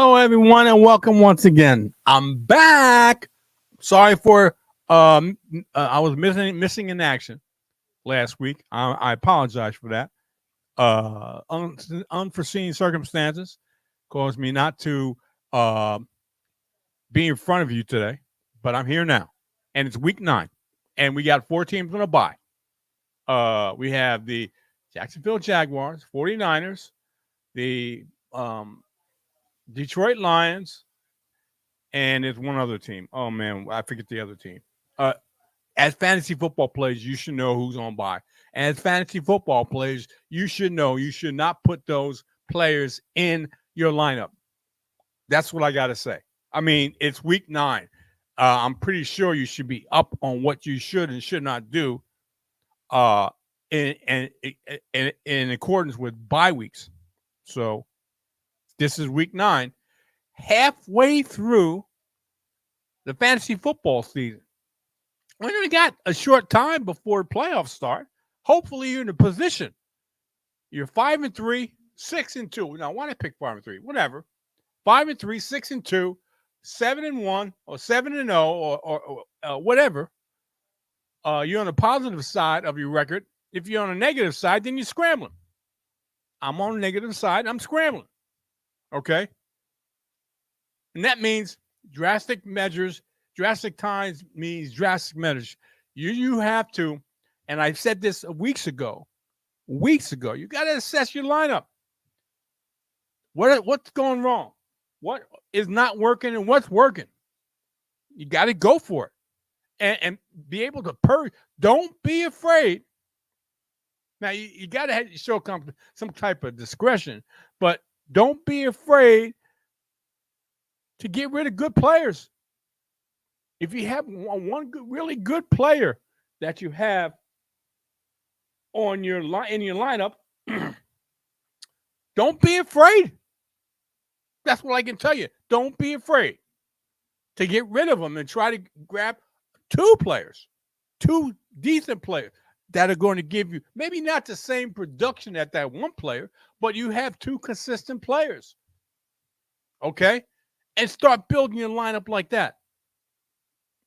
Hello, everyone, and welcome once again. I'm back. Sorry for I was missing in action last week. I apologize for that. Unforeseen circumstances caused me not to uh, be in front of you today, but I'm here now, and it's week 9, and we got 4 teams on a bye. We have the Jacksonville Jaguars, 49ers, the Detroit Lions, and there's one other team. Oh man, I forget the other team. Uh, as fantasy football players, you should know who's on by. As fantasy football players, you should know you should not put those players in your lineup. That's what I got to say. I mean, it's week 9. I'm pretty sure you should be up on what you should and should not do uh, in accordance with bye weeks. So this is week 9, halfway through the fantasy football season. We only got a short time before playoffs start. Hopefully, you're in a position. You're 5-3, 6-2. Now, why did I pick 5-3? Whatever. 5-3, 6-2, 7-1, or 7-0, or whatever. You're on the positive side of your record. If you're on a negative side, then you're scrambling. I'm on the negative side. I'm scrambling. Okay? And that means drastic measures. Drastic times means drastic measures. You have to, and I said this weeks ago, you got to assess your lineup. What's going wrong? What is not working and what's working? You got to go for it and be able to purge. Don't be afraid. Now, you got to show some type of discretion, but don't be afraid to get rid of good players. If you have one really good player that you have in your lineup, don't be afraid. That's what I can tell you. Don't be afraid to get rid of them and try to grab 2 players, 2 decent players that are going to give you maybe not the same production at that one player, but you have 2 consistent players. Okay? And start building your lineup like that.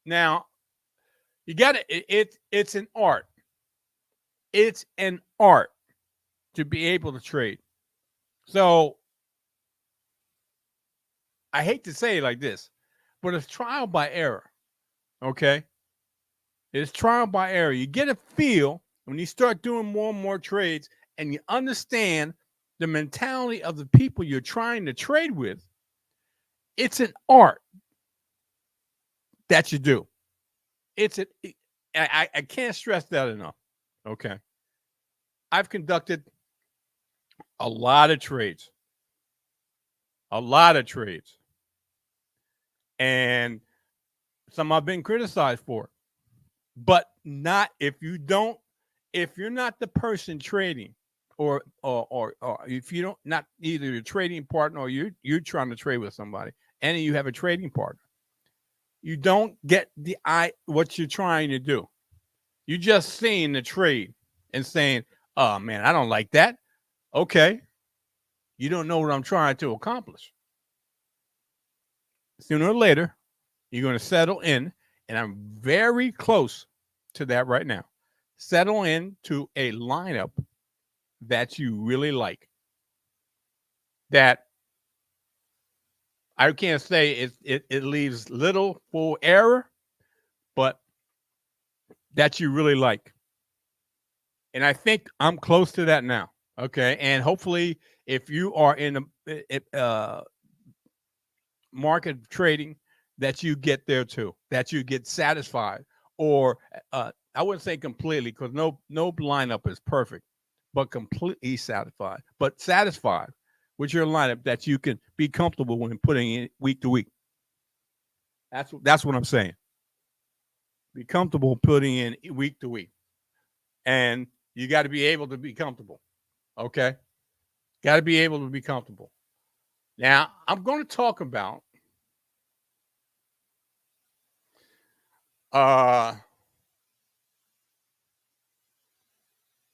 Now, you got to, it's an art. It's an art to be able to trade. So, I hate to say it like this, but it's trial by error. Okay? It's trial by error. You get a feel when you start doing more and more trades and you understand the mentality of the people you're trying to trade with. It's an art that you do. I can't stress that enough. Okay. I've conducted a lot of trades. And some I've been criticized for. But not if you're not the person trading or if you don't not either your trading partner or you're trying to trade with somebody and you have a trading partner. You don't get what you're trying to do. You're just seeing the trade and saying, "Oh man, I don't like that." Okay. You don't know what I'm trying to accomplish. Sooner or later, you're going to settle in, and I'm very close to that right now. Settle into a lineup that you really like. That I can't say it leaves little for error, but that you really like. And I think I'm close to that now. Okay. And hopefully, if you are in the market trading, that you get there too, that you get satisfied. Or I wouldn't say completely because no lineup is perfect, but completely satisfied. But satisfied with your lineup that you can be comfortable when putting in week to week. That's what I'm saying. Be comfortable putting in week to week. And you got to be able to be comfortable. Okay? Got to be able to be comfortable. Now, I'm going to talk about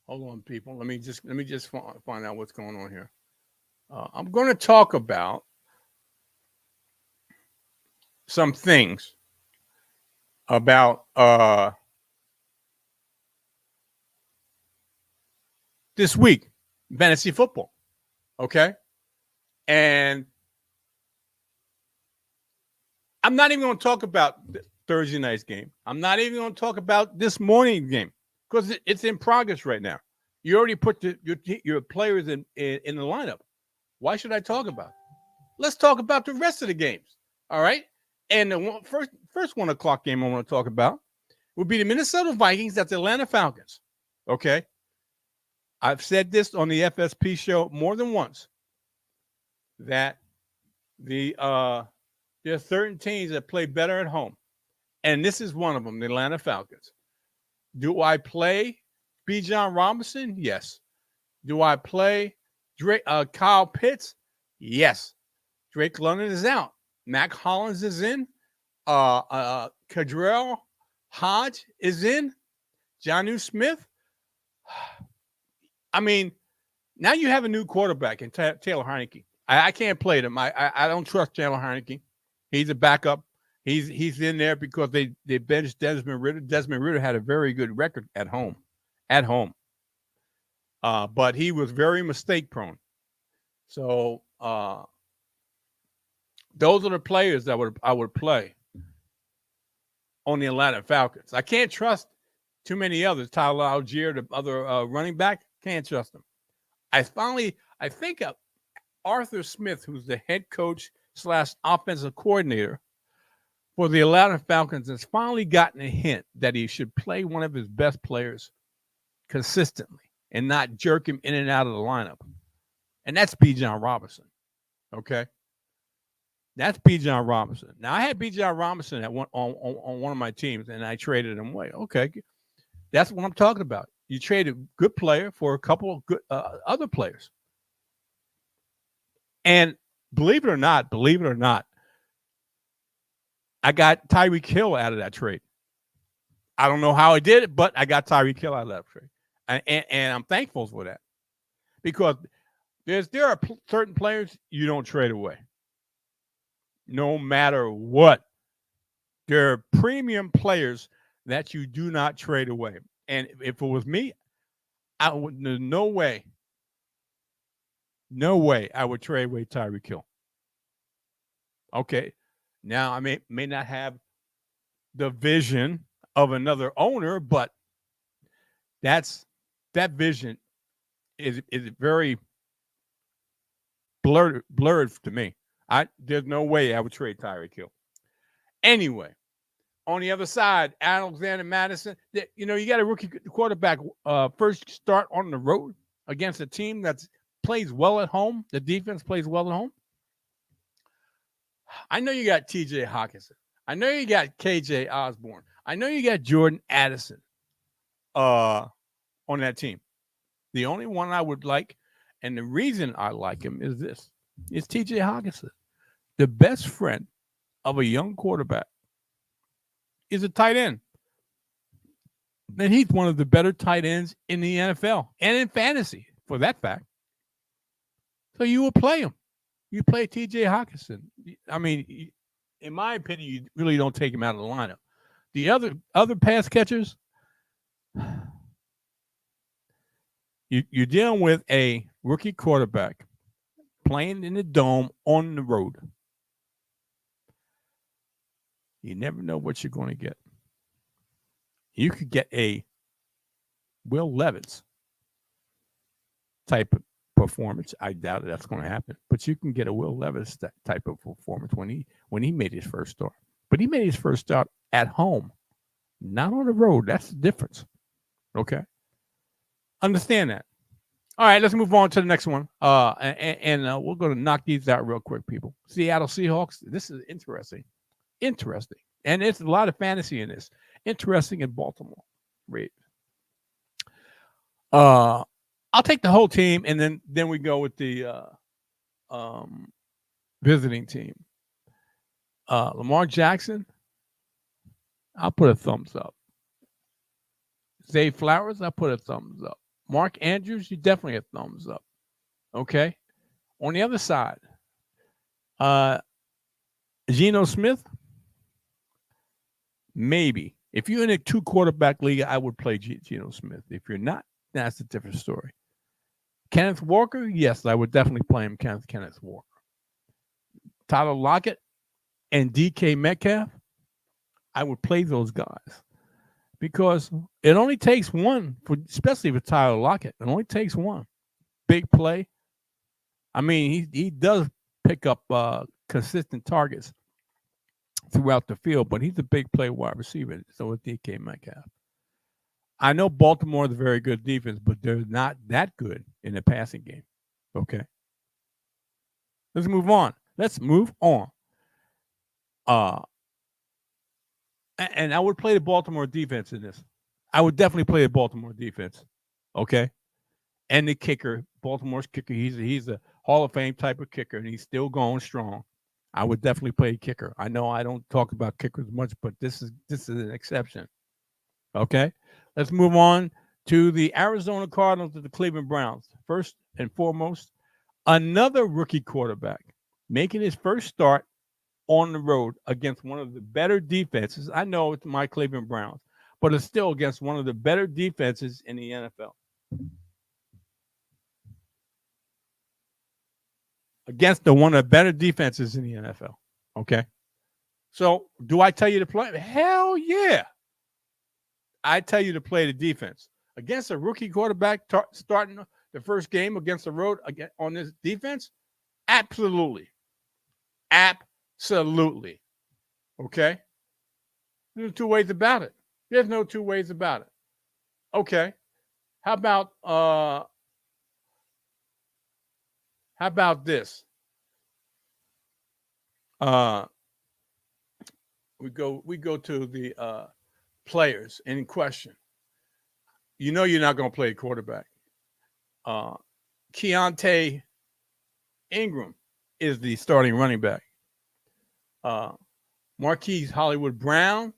hold on, people. Let me just find out what's going on here. I'm going to talk about some things about this week, fantasy football. Okay. And I'm not even going to talk about Thursday night's game. I'm not even going to talk about this morning's game because it's in progress right now. You already put your players in the lineup. Why should I talk about it? Let's talk about the rest of the games. All right. And the first 1 o'clock game I want to talk about would be the Minnesota Vikings at the Atlanta Falcons. Okay. I've said this on the FSP show more than once that there are certain teams that play better at home. And this is one of them, the Atlanta Falcons. Do I play Bijan Robinson? Yes. Do I play Kyle Pitts? Yes. Drake London is out. Mac Hollins is in. Cadrell Hodge is in. Jonnu Smith. I mean, now you have a new quarterback in Taylor Heineke. I can't play them. I don't trust Taylor Heineke. He's a backup. He's in there because they benched Desmond Ridder. Desmond Ridder had a very good record at home. But he was very mistake prone. So those are the players that I would play on the Atlanta Falcons. I can't trust too many others. Tyler Algier, the other running back, can't trust them. I think Arthur Smith, who's the head coach / offensive coordinator for the Atlanta Falcons, has finally gotten a hint that he should play one of his best players consistently and not jerk him in and out of the lineup. And that's Bijan Robinson. Okay. That's Bijan Robinson. Now, I had Bijan Robinson on one of my teams, and I traded him away. Okay. That's what I'm talking about. You traded a good player for a couple of good other players. And believe it or not, I got Tyreek Hill out of that trade. I don't know how I did it, but I got Tyreek Hill out of that trade. And I'm thankful for that. Because there are certain players you don't trade away. No matter what. There are premium players that you do not trade away. And if it was me, there's no way I would trade away Tyreek Hill. Okay. Now, I may not have the vision of another owner, but that vision is very blurred to me. There's no way I would trade Tyreek Hill. Anyway, on the other side, Alexander Madison, you got a rookie quarterback first start on the road against a team that plays well at home. The defense plays well at home. I know you got TJ Hawkinson. I know you got KJ Osborne. I know you got Jordan Addison on that team. The only one I would like, and the reason I like him is this. It's TJ Hawkinson. The best friend of a young quarterback is a tight end. And he's one of the better tight ends in the NFL and in fantasy, for that fact. So you will play him. You play TJ Hawkinson. I mean, in my opinion, you really don't take him out of the lineup. The other pass catchers, you're dealing with a rookie quarterback playing in the dome on the road. You never know what you're going to get. You could get a Will Levis type of performance. I doubt that's going to happen, but you can get a Will Levis type of performance when he made his first start. But he made his first start at home, not on the road. That's the difference. Okay, understand that. All right, let's move on to the next one. And we're going to knock these out real quick, people. Seattle Seahawks. This is interesting, and it's a lot of fantasy in this. Interesting in Baltimore. Ravens. I'll take the whole team, and then we go with the visiting team. Lamar Jackson, I'll put a thumbs up. Zay Flowers, I'll put a thumbs up. Mark Andrews, you definitely a thumbs up. Okay? On the other side, Geno Smith, maybe. If you're in a 2 quarterback league, I would play Geno Smith. If you're not, that's a different story. Kenneth Walker, yes, I would definitely play him. Kenneth Walker. Tyler Lockett and DK Metcalf, I would play those guys because it only takes one, especially with Tyler Lockett. It only takes one big play. I mean, he does pick up consistent targets throughout the field, but he's a big play wide receiver. So is DK Metcalf. I know Baltimore is a very good defense, but they're not that good in the passing game. Okay. Let's move on. And I would play the Baltimore defense in this. I would definitely play the Baltimore defense. Okay. And the kicker, Baltimore's kicker, he's a Hall of Fame type of kicker, and he's still going strong. I would definitely play a kicker. I know I don't talk about kickers much, but this is an exception. Okay. Let's move on to the Arizona Cardinals and the Cleveland Browns. First and foremost, another rookie quarterback making his first start on the road against one of the better defenses. I know it's my Cleveland Browns, but it's still against one of the better defenses in the NFL. Against one of the better defenses in the NFL. Okay. So do I tell you to play? Hell yeah. I tell you to play the defense. Against a rookie quarterback starting the first game against the road on this defense? Absolutely. Absolutely. Okay. There's 2 ways about it. There's no 2 ways about it. Okay. How about this? We go to the players in question. You know you're not going to play a quarterback. Keontae Ingram is the starting running back. Marquise Hollywood Brown.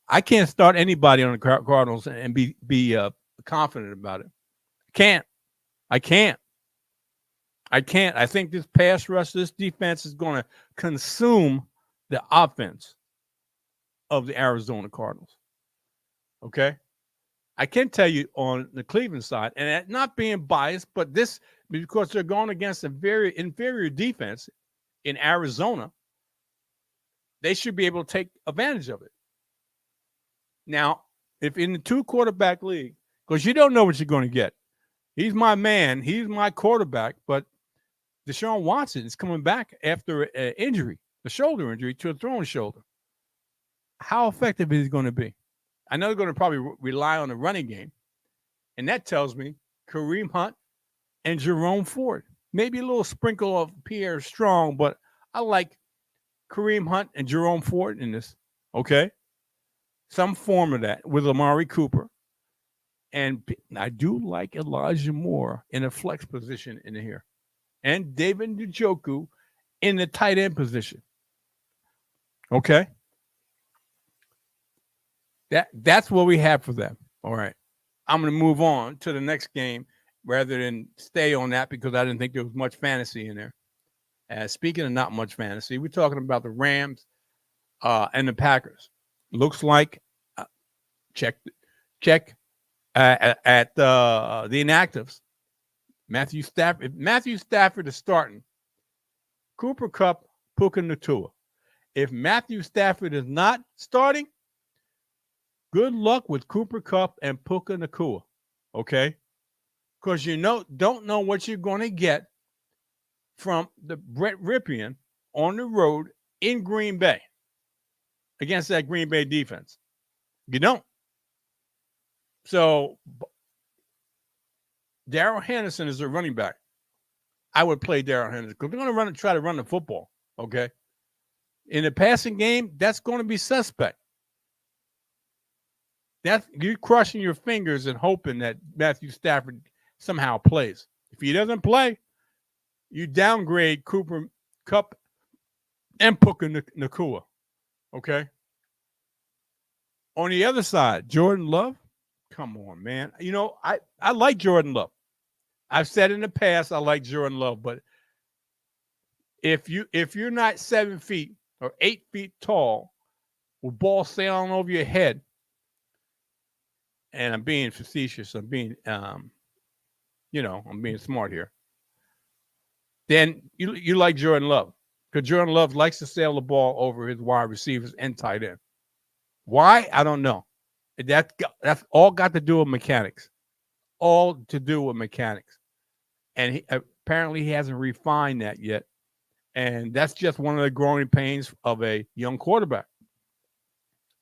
I can't start anybody on the Cardinals and be confident about it. I can't. I think this pass rush, this defense is going to consume the offense of the Arizona Cardinals. Okay? I can tell you on the Cleveland side, and not being biased, but this because they're going against a very inferior defense in Arizona, they should be able to take advantage of it. Now, if in the 2-quarterback league, because you don't know what you're going to get. He's my man. He's my quarterback, but Deshaun Watson is coming back after an injury, a shoulder injury to a throwing shoulder. How effective is he going to be? I know they're going to probably rely on the running game, and that tells me Kareem Hunt and Jerome Ford. Maybe a little sprinkle of Pierre Strong, but I like Kareem Hunt and Jerome Ford in this, okay? Some form of that with Amari Cooper. And I do like Elijah Moore in a flex position in here. And David Njoku in the tight end position. Okay? That's what we have for them. All right. I'm going to move on to the next game rather than stay on that because I didn't think there was much fantasy in there. Speaking of not much fantasy, we're talking about the Rams and the Packers. Looks like check at the inactives. Matthew Stafford. If Matthew Stafford is starting, Cooper Kupp, Puka Nacua. If Matthew Stafford is not starting, good luck with Cooper Kupp and Puka Nacua. Okay? Because don't know what you're going to get from the Brett Ripien on the road in Green Bay against that Green Bay defense. You don't. So Darrell Henderson is a running back. I would play Darrell Henderson because they're going to try to run the football. Okay. In the passing game, that's going to be suspect. That's you're crushing your fingers and hoping that Matthew Stafford somehow plays. If he doesn't play, you downgrade Cooper Kupp and Puka Nacua. Okay. On the other side, Jordan Love. Come on, man. You know, I like Jordan Love. I've said in the past I like Jordan Love, but if you're not 7 feet or 8 feet tall with balls sailing over your head, and I'm being facetious, I'm being I'm being smart here, then you like Jordan Love. Because Jordan Love likes to sail the ball over his wide receivers and tight end. Why? I don't know. That's all got to do with mechanics. All to do with mechanics. And apparently he hasn't refined that yet. And that's just one of the growing pains of a young quarterback.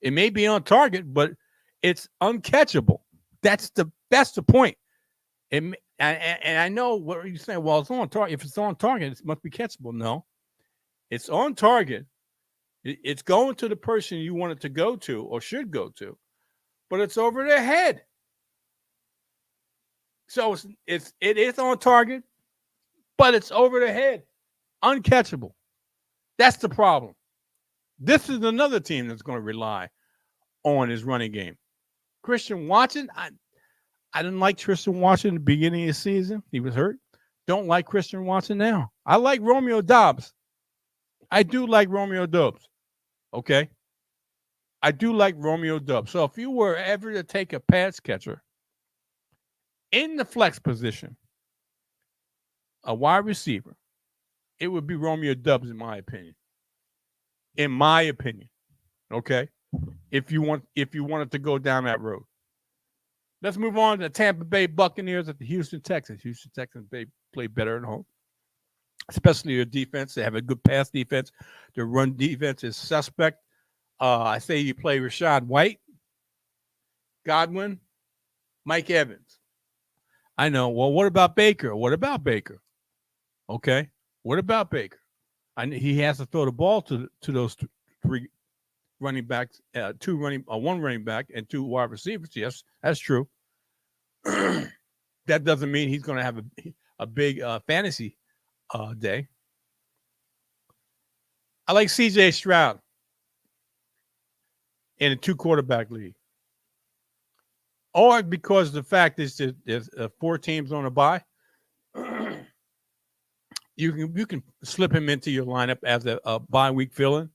It may be on target, but it's uncatchable. That's the point. And I know what you're saying. Well, it's on target. If it's on target, it must be catchable. No, it's on target. It's going to the person you want it to go to or should go to, but it's over their head. So it is on target, but it's over their head, uncatchable. That's the problem. This is another team that's going to rely on his running game. Christian Watson, I didn't like Christian Watson at the beginning of the season. He was hurt. Don't like Christian Watson now. I like Romeo Doubs. I do like Romeo Doubs. Okay? I do like Romeo Doubs. So if you were ever to take a pass catcher in the flex position, a wide receiver, it would be Romeo Doubs, in my opinion. In my opinion. Okay? If you wanted to go down that road. Let's move on to the Tampa Bay Buccaneers at the Houston Texans. Houston Texans, they play better at home, especially their defense. They have a good pass defense. Their run defense is suspect. I say you play Rashad White, Godwin, Mike Evans. I know. Well, what about Baker? What about Baker? Okay. What about Baker? He has to throw the ball to those three running backs, one running back and two wide receivers. Yes, that's true. That doesn't mean he's going to have a big fantasy day. I like C.J. Stroud in a 2-quarterback league. Or because the fact is that there's 4 teams on a bye, you can slip him into your lineup as a bye week fill-in.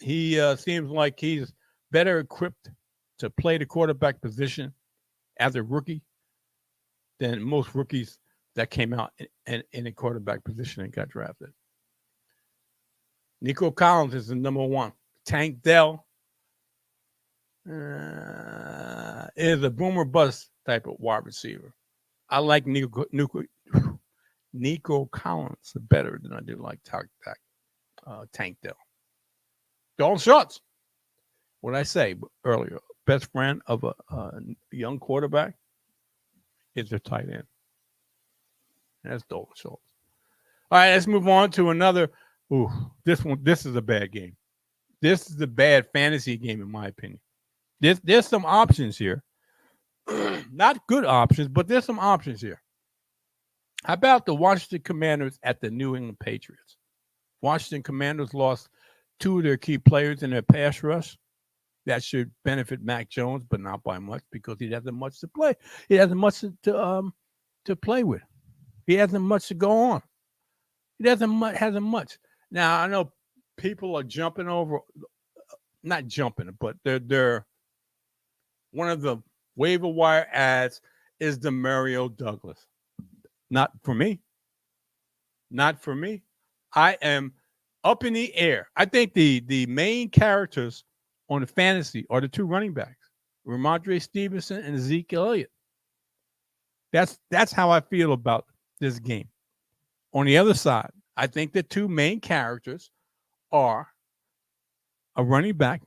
He seems like he's better equipped to play the quarterback position as a rookie than most rookies that came out in a quarterback position and got drafted. Nico Collins is the number 1. Tank Dell is a boomer bust type of wide receiver. I like Nico Collins better than I do like Tank Dell. Dalton Schultz, what I say earlier, best friend of a young quarterback is their tight end. That's Dalton Schultz. All right, let's move on to another. This is a bad game. This is a bad fantasy game, in my opinion. There's some options here. Not good options, but there's some options here. How about the Washington Commanders at the New England Patriots? Washington Commanders lost 2 of their key players in their pass rush. That should benefit Mac Jones, but not by much because he doesn't much to play. He hasn't much to play with. He hasn't much to go on. He hasn't much. Now I know people are jumping over, not jumping, but they're one of the waiver wire ads is the Mario Douglas. Not for me. Not for me. I am up in the air. I think the main characters on the fantasy are the 2 running backs, Ramondre Stevenson and Ezekiel Elliott. That's how I feel about this game. On the other side, I think the 2 main characters are a running back,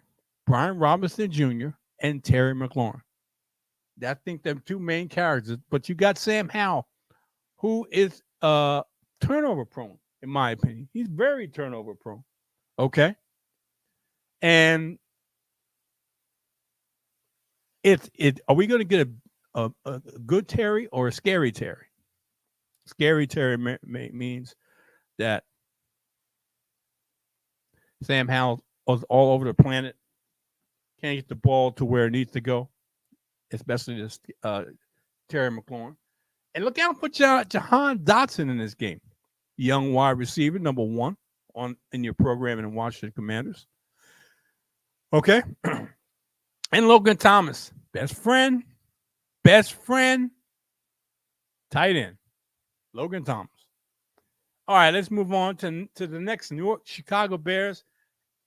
Brian Robinson Jr. and Terry McLaurin. I think they're 2 main characters, but you got Sam Howell, who is turnover prone, in my opinion. He's very turnover prone. Okay. And are we going to get a good Terry or a scary Terry? Scary Terry means that Sam Howell was all over the planet, can't get the ball to where it needs to go, especially this Terry McLaurin. And look out for Jahan Dotson in this game. Young wide receiver, number 1 in your program in the Washington Commanders. Okay. And Logan Thomas, best friend, tight end. Logan Thomas. All right, let's move on to the next New York Chicago Bears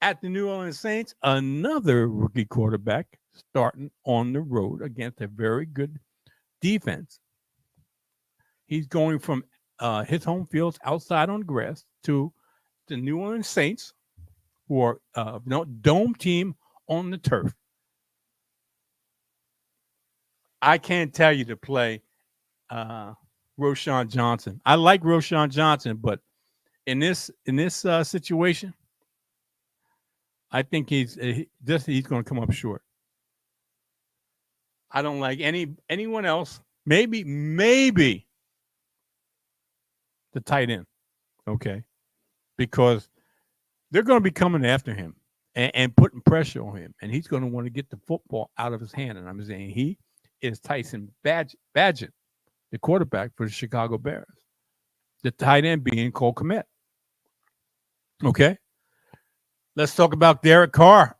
at the New Orleans Saints. Another rookie quarterback starting on the road against a very good defense. He's going from his home fields outside on grass to the New Orleans Saints, who are dome team on the turf. I can't tell you to play Roshan Johnson. I like Roshan Johnson, but in this situation, I think he's going to come up short. I don't like anyone else. Maybe the tight end. Okay, because they're going to be coming after him and putting pressure on him, and he's going to want to get the football out of his hand. And I'm saying he is Tyson Badgett, the quarterback for the Chicago Bears. The tight end being Cole Kmet. Okay, let's talk about Derek Carr.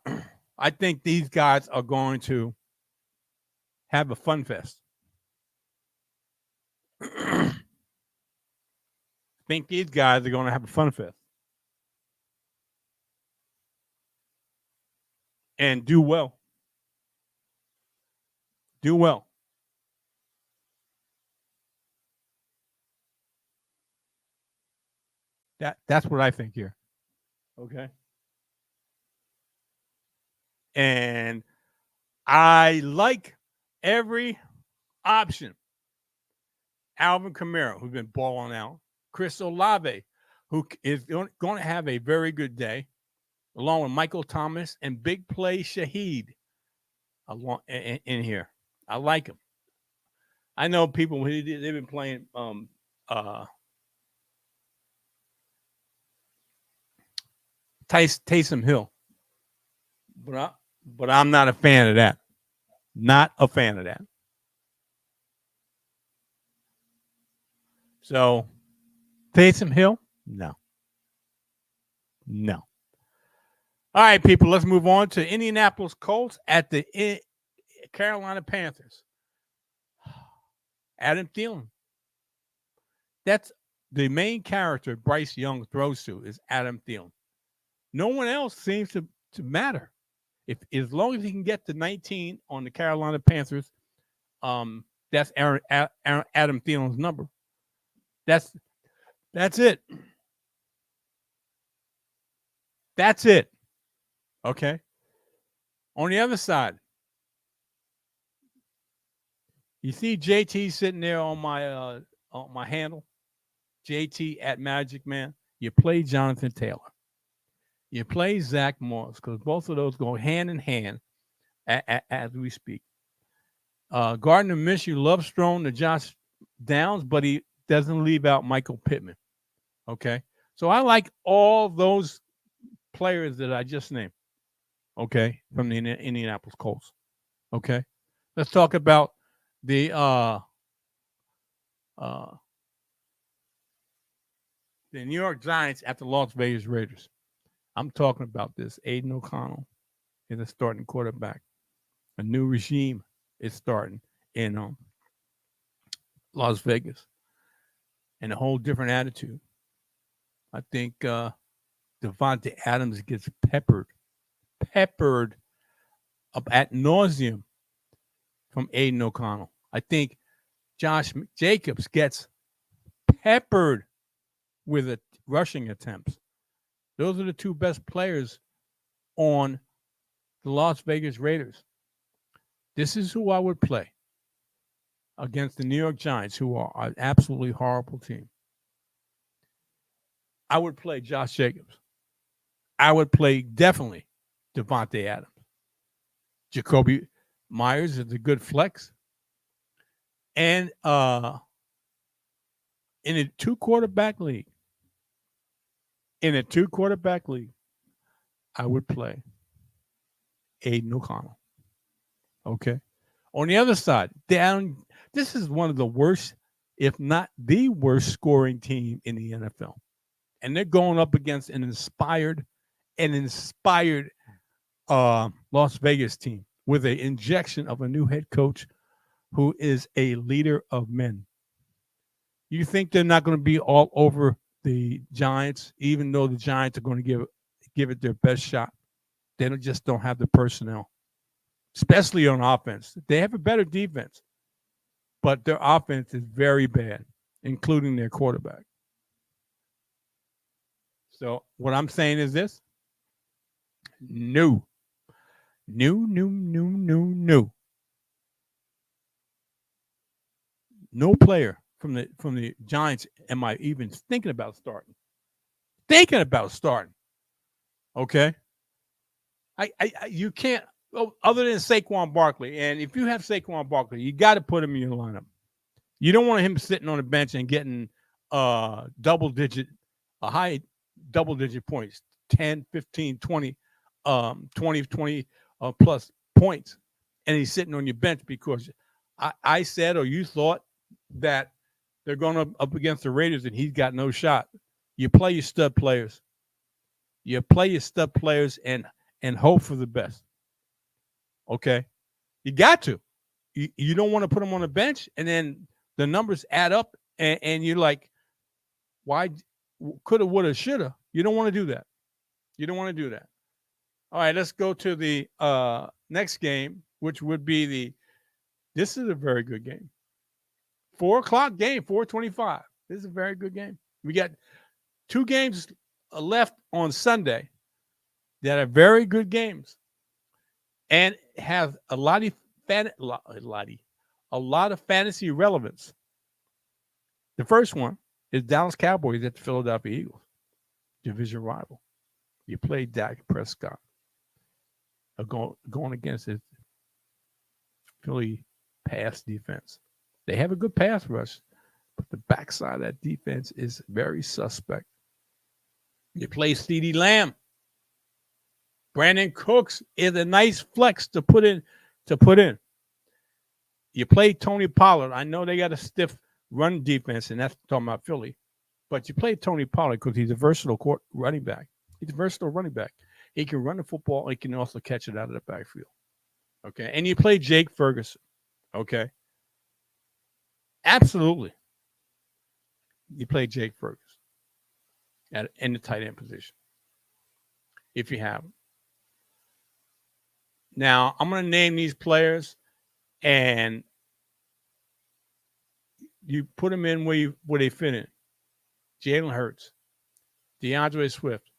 I think these guys are going to have a fun fest. I think these guys are going to have a fun fest and do well. Do well. That's what I think here. Okay. And I like every option. Alvin Kamara, who's been balling out. Chris Olave, who is going to have a very good day, along with Michael Thomas and Big Play Shaheed along in here. I like him. I know people, they've been playing Taysom Hill. But I'm not a fan of that. Not a fan of that. So, Taysom Hill? No. No. All right, people, let's move on to Indianapolis Colts at the Carolina Panthers. Adam Thielen. That's the main character Bryce Young throws to is Adam Thielen. No one else seems to matter. If as long as he can get to 19 on the Carolina Panthers, that's Adam Thielen's number. That's it. That's it. Okay. On the other side, you see JT sitting there on my handle, JT at Magic Man. You play Jonathan Taylor. You play Zach Moss because both of those go hand in hand as we speak. Gardner Minshew loves throwing to Josh Downs, but he doesn't leave out Michael Pittman. Okay. So I like all those players that I just named. Okay. From the Indianapolis Colts. Okay. Let's talk about the New York Giants at the Las Vegas Raiders. I'm talking about this. Aiden O'Connell is a starting quarterback. A new regime is starting in Las Vegas. And a whole different attitude. I think Devontae Adams gets peppered up at nauseum from Aiden O'Connell. I think Josh Jacobs gets peppered with rushing attempts. Those are the two best players on the Las Vegas Raiders. This is who I would play against the New York Giants, who are an absolutely horrible team. I would play Josh Jacobs. I would play definitely Devontae Adams. Jacoby Myers is a good flex. And in a two-quarterback league, I would play Aiden O'Connell. Okay. On the other side, this is one of the worst, if not the worst scoring team in the NFL. And they're going up against an inspired Las Vegas team with an injection of a new head coach who is a leader of men. You think they're not going to be all over the Giants, even though the Giants are going to give it their best shot? They just don't have the personnel, especially on offense. They have a better defense, but their offense is very bad, including their quarterback. So what I'm saying is this: no. No player from the Giants am I even thinking about starting. Okay, you can't. Other than Saquon Barkley, and if you have Saquon Barkley, you got to put him in your lineup. You don't want him sitting on the bench and getting high double digit points, 10, 15, 20, 20 plus points, and he's sitting on your bench because I said or you thought that they're going up against the Raiders and he's got no shot. You play your stud players. And hope for the best. Okay? You got to. You don't want to put them on the bench and then the numbers add up and you're like, why coulda, woulda, shoulda. You don't want to do that. All right, let's go to the next game, which would be this is a very good game. 4:00 game, 4:25. This is a very good game. We got 2 games left on Sunday that are very good games and have a lot of fantasy relevance. The first one is Dallas Cowboys at the Philadelphia Eagles, division rival. You play Dak Prescott going against his Philly pass defense. They have a good pass rush, but the backside of that defense is very suspect. You play CeeDee Lamb. Brandon Cooks is a nice flex to put in. You play Tony Pollard. I know they got a stiff run defense, and that's talking about Philly. But you play Tony Pollard because he's a versatile running back. He's a versatile running back. He can run the football. He can also catch it out of the backfield. Okay. And you play Jake Ferguson. Okay. Absolutely. You play Jake Ferguson in the tight end position. If you have him. Now, I'm going to name these players and you put them in where they fit in. Jalen Hurts, DeAndre Swift,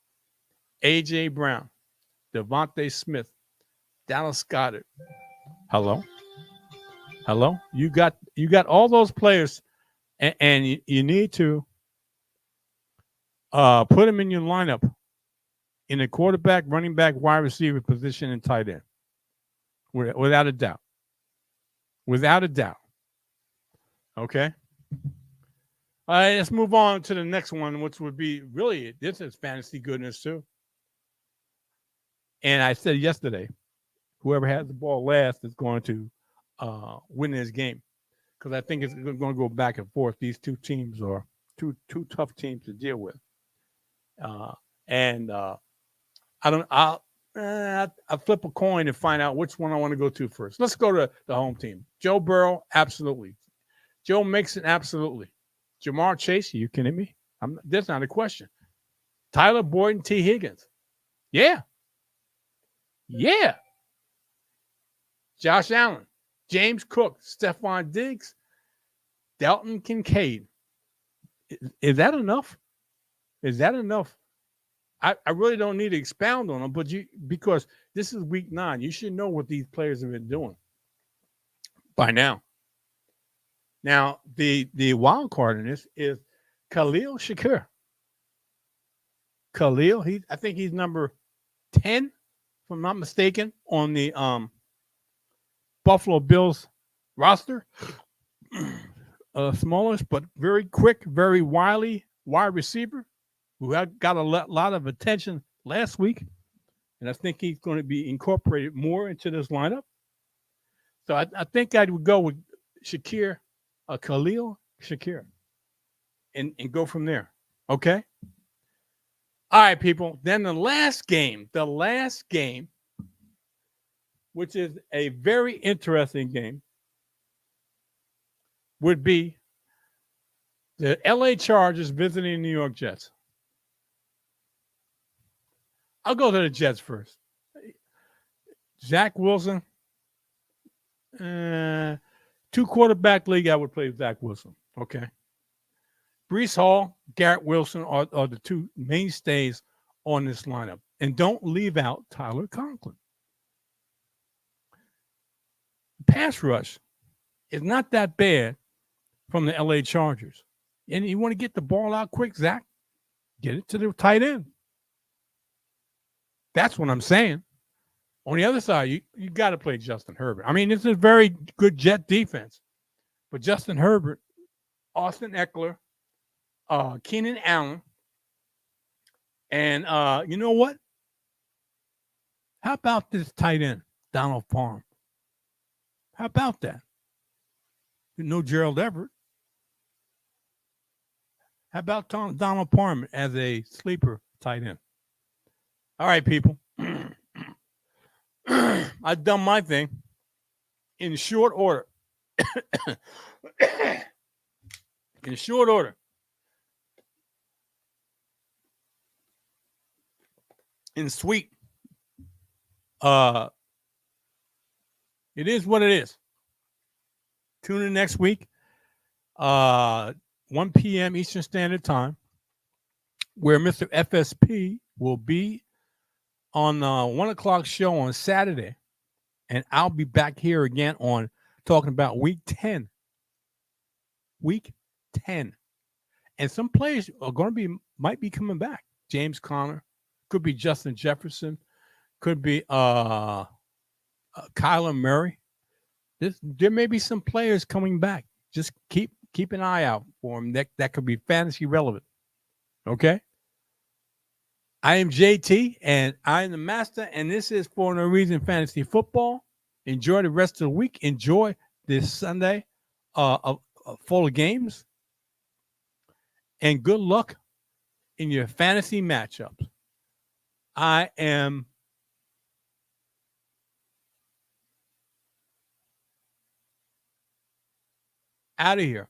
A.J. Brown, Devontae Smith, Dallas Goedert. Hello? You got all those players, and you need to put them in your lineup in the quarterback, running back, wide receiver position, and tight end. Without a doubt. Okay? All right, let's move on to the next one, which would be really, this is fantasy goodness too. And I said yesterday, whoever has the ball last is going to win this game. Because I think it's going to go back and forth. These two teams are two tough teams to deal with. I'll flip a coin and find out which one I want to go to first. Let's go to the home team. Joe Burrow, absolutely. Joe Mixon, absolutely. Jamar Chase, are you kidding me? That's not a question. Tyler Boyd and T. Higgins. Yeah. Josh Allen, James Cook, Stephon Diggs, Dalton Kincaid. Is that enough? I really don't need to expound on them, but because this is week 9, you should know what these players have been doing by now. Now, the wild card in this is Khalil Shakir. I think he's number 10, if I'm not mistaken, on the Buffalo Bills roster. Smallish, but very quick, very wily wide receiver who got a lot of attention last week. And I think he's going to be incorporated more into this lineup. So I think I would go with Shakir. Khalil Shakir, and go from there. Okay? All right, people. Then the last game which is a very interesting game, would be the LA Chargers visiting the New York Jets. I'll go to the Jets first. Zach Wilson, 2-quarterback league, I would play Zach Wilson. Okay. Breece Hall, Garrett Wilson are the two mainstays on this lineup. And don't leave out Tyler Conklin. Pass rush is not that bad from the LA Chargers. And you want to get the ball out quick, Zach? Get it to the tight end. That's what I'm saying. On the other side, you got to play Justin Herbert. I mean, it's a very good Jet defense. But Justin Herbert, Austin Eckler, Keenan Allen, and you know what? How about this tight end, Donald Parham? How about that? You know Gerald Everett. How about Donald Parham as a sleeper tight end? All right, people. I've done my thing in short order. In short order. In sweet. It is what it is. Tune in next week, 1 p.m. Eastern Standard Time, where Mr. FSP will be on the 1 o'clock show on Saturday. And I'll be back here again on talking about week 10. Week 10. And some players are going to might be coming back. James Conner, could be Justin Jefferson, could be Kyler Murray. There may be some players coming back. Just keep an eye out for them. That could be fantasy relevant. Okay? I am JT, and I am the master, and this is 4NOREASON Fantasy Football. Enjoy the rest of the week. Enjoy this Sunday full of games. And good luck in your fantasy matchups. I am out of here.